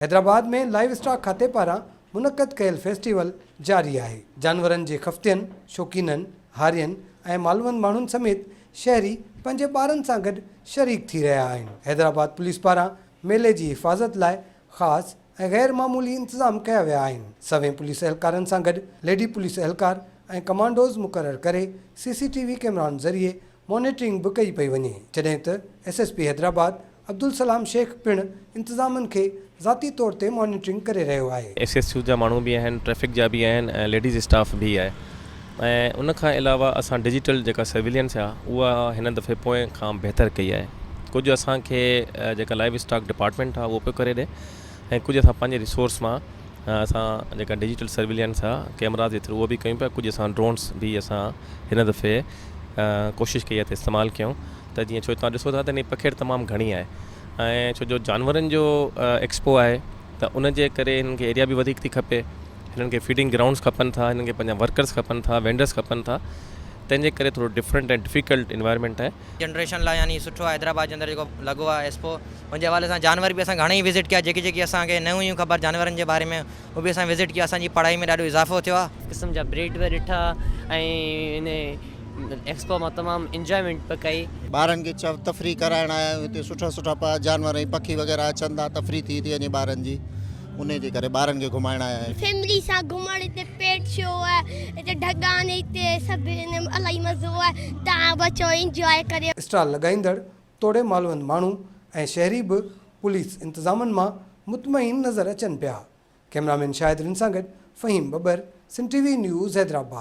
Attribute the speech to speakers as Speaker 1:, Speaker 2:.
Speaker 1: हैदराबाद में live stock खाते पारां मुनक़द कयल फेस्टिवल जारी है। जानवरनि जे खफ़्तियनि, शौक़ीननि, हारियनि ऐं मालवंत माण्हुनि समेत शहरी पंहिंजे ॿारनि सां गॾु शरीक थी रहिया आहिनि। हैदराबाद पुलिस पारां मेले जी हिफ़ाज़त लाइ ख़ासि ऐं गैर मामूली इंतज़ाम कया विया आहिनि। सवें पुलिस एहलकारनि सां गॾु लेडी पुलिस एहलकार ऐं कमांडोज़ मुक़ररु करे CCTV कैमराउनि ज़रिए मॉनिटरिंग बि कई पई वञे, जॾहिं त SSP हैदराबाद अब्दुल सलाम शेख पिणु इंतज़ामनि खे ज़ाती तौर ते मॉनिटरिंग करे रहियो आहे।
Speaker 2: SSU जा माण्हू बि आहिनि, ट्रैफिक जा बि आहिनि ऐं लेडीज़ स्टाफ बि आहे। ऐं उन खां अलावा असां डिजिटल जेका सर्विलेंस आहे उहा हिन दफ़े पोइ खां बहितर कई आहे। कुझु असांखे जेका लाइव स्टॉक डिपार्टमेंट आहे उहो पियो करे ॾे ऐं कुझु असां पंहिंजे रिसोर्स मां असां जेका डिजिटल सर्विलेंस आहे कैमरा जे थ्रू उहो बि कयूं पिया। कुझु असां ड्रोन्स बि असां हिन दफ़े कोशिशि कई आहे त इस्तेमालु कयूं, त जीअं छो तव्हां ॾिसो था त इन पखेड़ तमामु घणी आहे ऐं छो जो जानवरनि जो एक्सपो आहे त उन जे करे हिननि खे एरिया बि वधीक थी खपे। हिननि खे फीडिंग ग्राउंड्स खपनि था, हिननि खे पंहिंजा वर्कर्स खपनि था, वेंडर्स खपनि था, तंहिंजे करे थोरो डिफरेंट ऐं डिफ़िकल्ट इन्वायरमेंट आहे।
Speaker 3: जनरेशन लाइ यानी सुठो आहे। हैदराबाद जे अंदरि जेको लॻो आहे एक्सपो, उनजे हवाले सां जानवर बि असां घणेई विज़िट कया, जेकी असांखे न हुयूं ख़बर जानवरनि जे बारे में, उहो बि असां विज़िट कया। असांजी पढ़ाई में ॾाढो इज़ाफ़ो थियो आहे।
Speaker 4: किस्म जा ब्रीड बि ॾिठा ऐं इन एक्सपो मां तमामु इंजॉयमेंट पे कई।
Speaker 5: ॿारनि खे तफ़री कराइण आया आहियूं। हिते सुठा सुठा जानवर ऐं पखी वग़ैरह अचनि था, तफ़री थी वञे ॿारनि जी, उन जे करे ॿारनि खे घुमाइण आया आहियूं।
Speaker 6: फैमिली सां घुमण, हिते पेट शो आहे, हिते ढगान, हिते सभु इलाही मज़ो आहे। तव्हां बचो इंजॉय करे।
Speaker 1: स्टॉल लॻाईंदड़ तोड़े मालवंत माण्हू ऐं शहरी बि पुलिस इंतज़ामनि मां मुतमईन नज़र अचनि पिया। कैमरामैन शाहिद रिन सां गॾु फ़हीम बबर, सिंध TV न्यूज़, हैदराबाद।